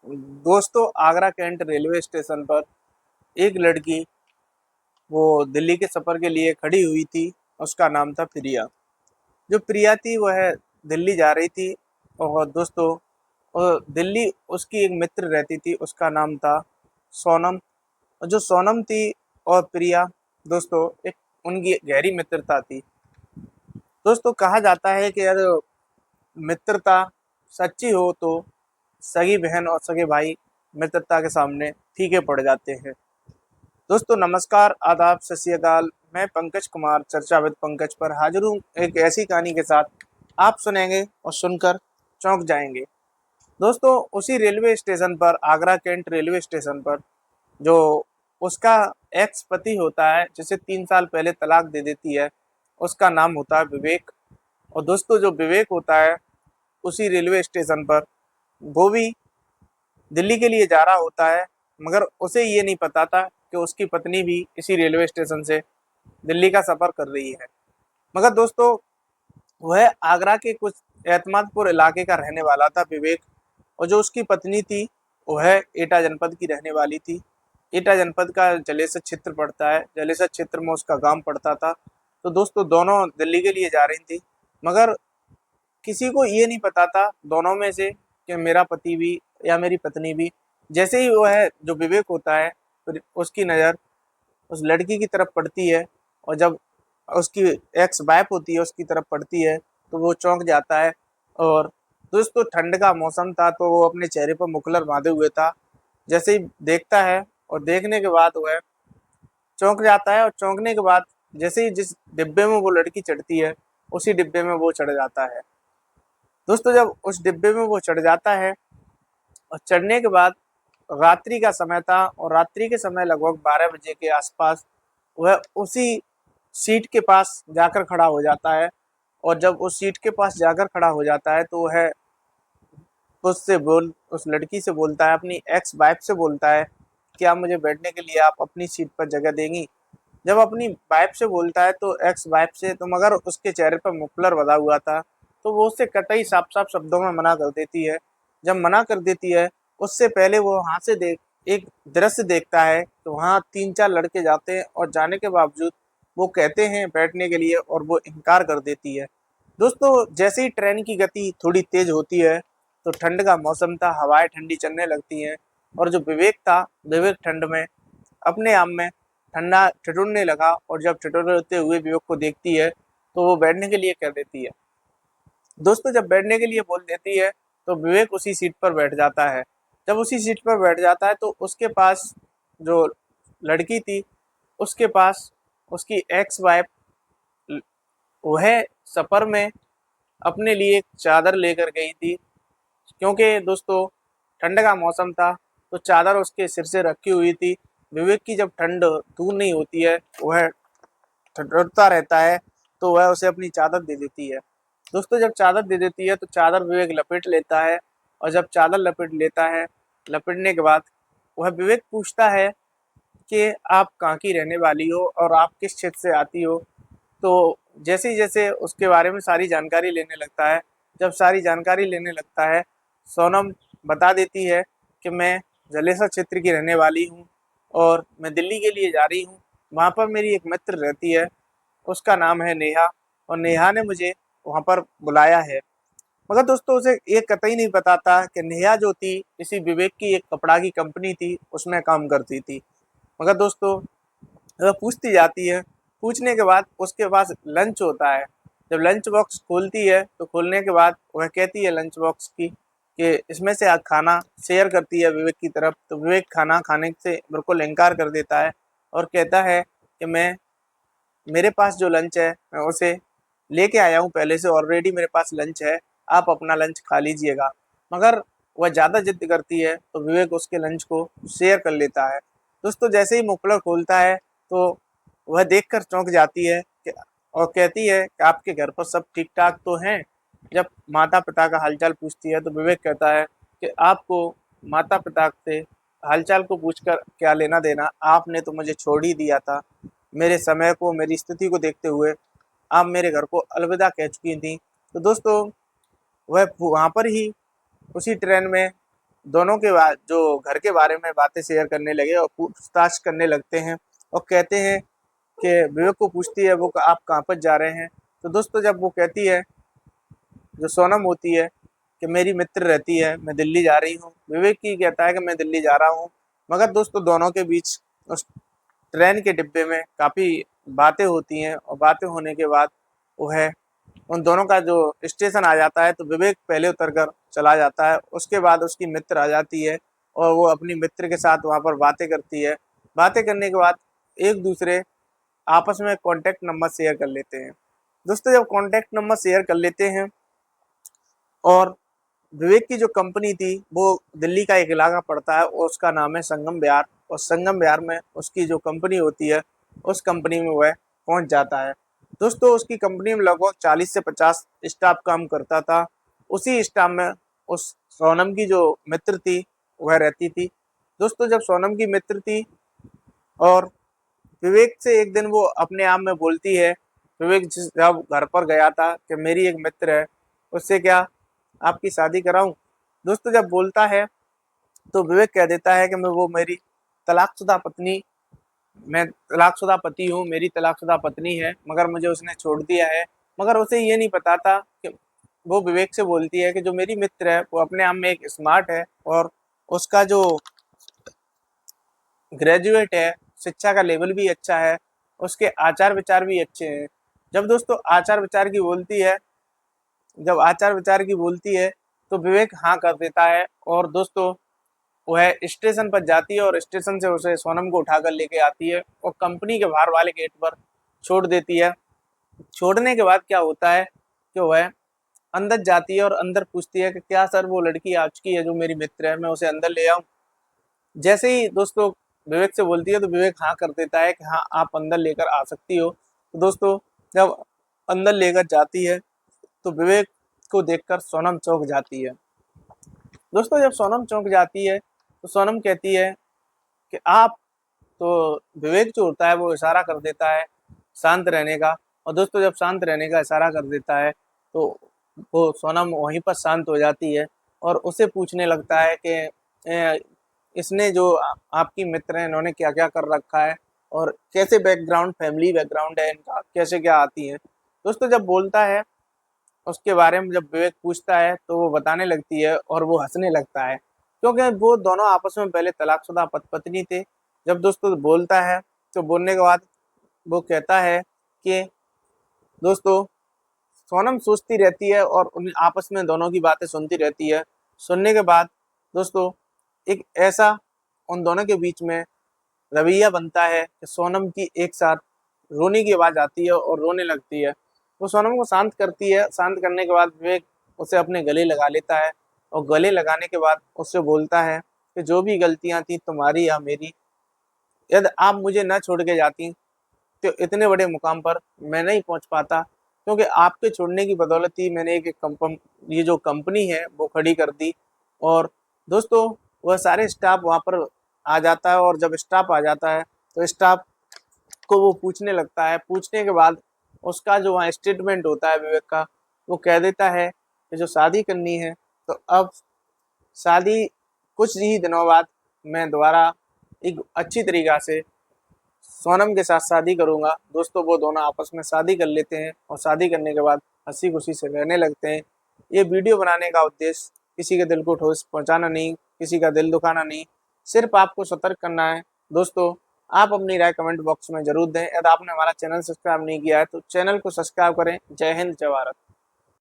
दोस्तों, Agra cantt railway station पर एक लड़की वो दिल्ली के सफ़र के लिए खड़ी हुई थी। उसका नाम था प्रिया। जो प्रिया थी वह दिल्ली जा रही थी। और दोस्तों, दिल्ली उसकी एक मित्र रहती थी, उसका नाम था सोनम। और जो सोनम थी और प्रिया, दोस्तों, एक उनकी गहरी मित्रता थी। दोस्तों, कहा जाता है कि अगर मित्रता सच्ची हो तो सगी बहन और सगे भाई मित्रता के सामने फीके पड़ जाते हैं। दोस्तों, नमस्कार, आदाब, सत श्री अकाल। मैं पंकज कुमार चर्चा विद पंकज पर हाजिर हूँ एक ऐसी कहानी के साथ। आप सुनेंगे और सुनकर चौंक जाएंगे। दोस्तों, उसी रेलवे स्टेशन पर, आगरा कैंट रेलवे स्टेशन पर, जो उसका एक्स पति होता है, जिसे 3 साल पहले तलाक दे देती है, उसका नाम होता है विवेक। और दोस्तों, जो विवेक होता है, उसी रेलवे स्टेशन पर वो भी दिल्ली के लिए जा रहा होता है। मगर उसे ये नहीं पता था कि उसकी पत्नी भी इसी रेलवे स्टेशन से दिल्ली का सफ़र कर रही है। मगर दोस्तों, वह आगरा के कुछ एतमादपुर इलाके का रहने वाला था विवेक। और जो उसकी पत्नी थी वह एटा जनपद की रहने वाली थी। एटा जनपद का जलेसर क्षेत्र पड़ता है, जलेसर क्षेत्र में उसका गांव पड़ता था। तो दोस्तों, दोनों दिल्ली के लिए जा रही थी। मगर किसी को ये नहीं पता था दोनों में से कि मेरा पति भी या मेरी पत्नी भी। जैसे ही वह जो विवेक होता है, फिर उसकी नज़र उस लड़की की तरफ पड़ती है। और जब उसकी एक्स वाइफ होती है उसकी तरफ पड़ती है तो वो चौंक जाता है। और दोस्तों, ठंड का मौसम था तो वो अपने चेहरे पर मुखलर बांधे हुए था। जैसे ही देखता है और देखने के बाद वह चौंक जाता है। और चौंकने के बाद जैसे ही जिस डिब्बे में वो लड़की चढ़ती है उसी डिब्बे में वो चढ़ जाता है। दोस्तों, जब उस डिब्बे में वो चढ़ जाता है और चढ़ने के बाद रात्रि का समय था और रात्रि के समय लगभग 12 बजे के आसपास वह उसी सीट के पास जाकर खड़ा हो जाता है। और जब उस सीट के पास जाकर खड़ा हो जाता है तो वह उस लड़की से बोलता है, अपनी एक्स वाइफ से बोलता है, क्या मुझे बैठने के लिए आप अपनी सीट पर जगह देंगी। जब अपनी वाइफ से बोलता है तो एक्स वाइफ से तो, मगर उसके चेहरे पर मुखलर बधा हुआ था, तो वो उससे कतई साफ साफ शब्दों में मना कर देती है। जब मना कर देती है, उससे पहले वो वहाँ से देख एक दृश्य देखता है तो वहाँ 3-4 लड़के जाते हैं और जाने के बावजूद वो कहते हैं बैठने के लिए और वो इनकार कर देती है। दोस्तों, जैसे ही ट्रेन की गति थोड़ी तेज होती है तो ठंड का मौसम था, हवाएं ठंडी चलने लगती हैं। और जो विवेक था, विवेक ठंड में अपने आप में ठंडा ठिठुरने लगा। और जब ठिठुरते हुए विवेक को देखती है तो वो बैठने के लिए कह देती है। दोस्तों, जब बैठने के लिए बोल देती है तो विवेक उसी सीट पर बैठ जाता है। जब उसी सीट पर बैठ जाता है तो उसके पास जो लड़की थी, उसके पास उसकी एक्स वाइफ वह सफ़र में अपने लिए एक चादर लेकर गई थी। क्योंकि दोस्तों, ठंड का मौसम था तो चादर उसके सिर से रखी हुई थी। विवेक की जब ठंड दूर नहीं होती है, वह ठंडता रहता है, तो वह उसे अपनी चादर दे देती है। दोस्तों, जब चादर दे देती है तो चादर विवेक लपेट लेता है। और जब चादर लपेट लेता है, लपेटने के बाद वह विवेक पूछता है कि आप कहाँ की रहने वाली हो और आप किस क्षेत्र से आती हो। तो जैसे ही जैसे उसके बारे में सारी जानकारी लेने लगता है, जब सारी जानकारी लेने लगता है, सोनम बता देती है कि मैं जलेसर क्षेत्र की रहने वाली हूँ और मैं दिल्ली के लिए जा रही हूँ। वहाँ पर मेरी एक मित्र रहती है, उसका नाम है नेहा, और नेहा ने मुझे वहाँ पर बुलाया है। मगर दोस्तों, उसे ये कतई नहीं पता था कि नेहा जो थी इसी विवेक की एक कपड़ा की कंपनी थी, उसमें काम करती थी। मगर दोस्तों, वह पूछती जाती है। पूछने के बाद उसके पास लंच होता है। जब लंच बॉक्स खोलती है तो खोलने के बाद वह कहती है लंच बॉक्स की कि इसमें से आज खाना शेयर करती है विवेक की तरफ। तो विवेक खाना खाने से बिल्कुल इनकार कर देता है और कहता है कि मेरे पास जो लंच है मैं उसे लेके आया हूँ पहले से, ऑलरेडी मेरे पास लंच है, आप अपना लंच खा लीजिएगा। मगर वह ज़्यादा जिद करती है तो विवेक उसके लंच को शेयर कर लेता है। दोस्तों, जैसे ही मुखला खोलता है तो वह देखकर चौंक जाती है और कहती है कि आपके घर पर सब ठीक ठाक तो हैं। जब माता पिता का हालचाल पूछती है तो विवेक कहता है कि आपको माता पिता से हालचाल को पूछकर क्या लेना देना, आपने तो मुझे छोड़ ही दिया था। मेरे समय को, मेरी स्थिति को देखते हुए आप मेरे घर को अलविदा कह चुकी थी। तो दोस्तों, वह वहाँ पर ही उसी ट्रेन में दोनों के बाद जो घर के बारे में बातें शेयर करने लगे और पूछताछ करने लगते हैं और कहते हैं कि विवेक को पूछती है वो आप कहाँ पर जा रहे हैं। तो दोस्तों जब वो कहती है, जो सोनम होती है, कि मेरी मित्र रहती है, मैं दिल्ली जा रही हूँ, विवेक की कहता है कि मैं दिल्ली जा रहा हूँ। मगर दोस्तों दोनों के बीच उस ट्रेन के डिब्बे में काफ़ी बातें होती हैं और बातें होने के बाद वो है उन दोनों का जो स्टेशन आ जाता है तो विवेक पहले उतर कर चला जाता है। उसके बाद उसकी मित्र आ जाती है और वो अपनी मित्र के साथ वहाँ पर बातें करती है। बातें करने के बाद एक दूसरे आपस में कॉन्टैक्ट नंबर शेयर कर लेते हैं। दोस्तों जब कॉन्टैक्ट नंबर शेयर कर लेते हैं और विवेक की जो कंपनी थी वो दिल्ली का एक इलाका पड़ता है और उसका नाम है संगम विहार, और संगम विहार में उसकी जो कंपनी होती है उस कंपनी में वह पहुंच जाता है। दोस्तों उसकी कंपनी में लगभग 40 से 50 स्टाफ काम करता था। उसी स्टाफ में उस सोनम की जो मित्र थी वह रहती थी। दोस्तों जब सोनम की मित्र थी और विवेक से एक दिन वो अपने आप में बोलती है, विवेक जब घर पर गया था, कि मेरी एक मित्र है, उससे क्या आपकी शादी कराऊं। दोस्तों जब बोलता है तो विवेक कह देता है कि वो मेरी तलाकशुदा पत्नी, मैं तलाकशुदा पति हूँ, मेरी तलाकशुदा पत्नी है, मगर मुझे उसने छोड़ दिया है। मगर उसे ये नहीं पता था कि वो विवेक से बोलती है कि जो मेरी मित्र है वो अपने आप में एक स्मार्ट है और उसका जो ग्रेजुएट है, शिक्षा का लेवल भी अच्छा है, उसके आचार विचार भी अच्छे हैं। जब दोस्तों आचार विचार की बोलती है, जब आचार विचार की बोलती है तो विवेक हाँ कर देता है और दोस्तों वह स्टेशन पर जाती है और स्टेशन से उसे सोनम को उठाकर लेके आती है और कंपनी के बाहर वाले गेट पर छोड़ देती है। छोड़ने के बाद क्या होता है कि वह अंदर जाती है और अंदर पूछती है कि क्या सर वो लड़की आ चुकी है जो मेरी मित्र है, मैं उसे अंदर ले आऊं। जैसे ही दोस्तों विवेक से बोलती है तो विवेक हाँ कर देता है कि हाँ आप अंदर लेकर आ सकती हो। तो दोस्तों जब अंदर लेकर जाती है तो विवेक को देखकर सोनम चौंक जाती है। दोस्तों जब सोनम चौंक जाती है तो सोनम कहती है कि आप, तो विवेक जो होता है वो इशारा कर देता है शांत रहने का। और दोस्तों जब शांत रहने का इशारा कर देता है तो वो सोनम वहीं पर शांत हो जाती है और उसे पूछने लगता है कि इसने जो आपकी मित्र हैं इन्होंने क्या क्या कर रखा है और कैसे बैकग्राउंड, फैमिली बैकग्राउंड है इनका, कैसे क्या आती है। दोस्तों जब बोलता है उसके बारे में, जब विवेक पूछता है तो वो बताने लगती है और वो हंसने लगता है क्योंकि वो दोनों आपस में पहले तलाकशुदा पत्नी थे। जब दोस्तों बोलता है तो बोलने के बाद वो कहता है कि दोस्तों सोनम सोचती रहती है और उन आपस में दोनों की बातें सुनती रहती है। सुनने के बाद दोस्तों एक ऐसा उन दोनों के बीच में रवैया बनता है कि सोनम की एक साथ रोने की आवाज़ आती है और रोने लगती है। वो सोनम को शांत करती है। शांत करने के बाद विवेक उसे अपने गले लगा लेता है और गले लगाने के बाद उससे बोलता है कि जो भी गलतियां थी तुम्हारी या मेरी, यदि आप मुझे न छोड़ के जाती तो इतने बड़े मुकाम पर मैं नहीं पहुंच पाता, क्योंकि आपके छोड़ने की बदौलत ही मैंने एक ये जो कंपनी है वो खड़ी कर दी। और दोस्तों वह सारे स्टाफ वहाँ पर आ जाता है और जब स्टाफ आ जाता है तो स्टाफ को वो पूछने लगता है। पूछने के बाद उसका जो वहाँ स्टेटमेंट होता है विवेक का, वो कह देता है कि जो शादी करनी है तो अब शादी कुछ ही दिनों बाद मैं दोबारा एक अच्छी तरीक़ा से सोनम के साथ शादी करूंगा। दोस्तों वो दोनों आपस में शादी कर लेते हैं और शादी करने के बाद हंसी खुशी से रहने लगते हैं। ये वीडियो बनाने का उद्देश्य किसी के दिल को ठोस पहुंचाना नहीं, किसी का दिल दुखाना नहीं, सिर्फ आपको सतर्क करना है। दोस्तों आप अपनी राय कमेंट बॉक्स में जरूर दें। यदि आपने हमारा चैनल सब्सक्राइब नहीं किया है तो चैनल को सब्सक्राइब करें। जय हिंद, जय भारत।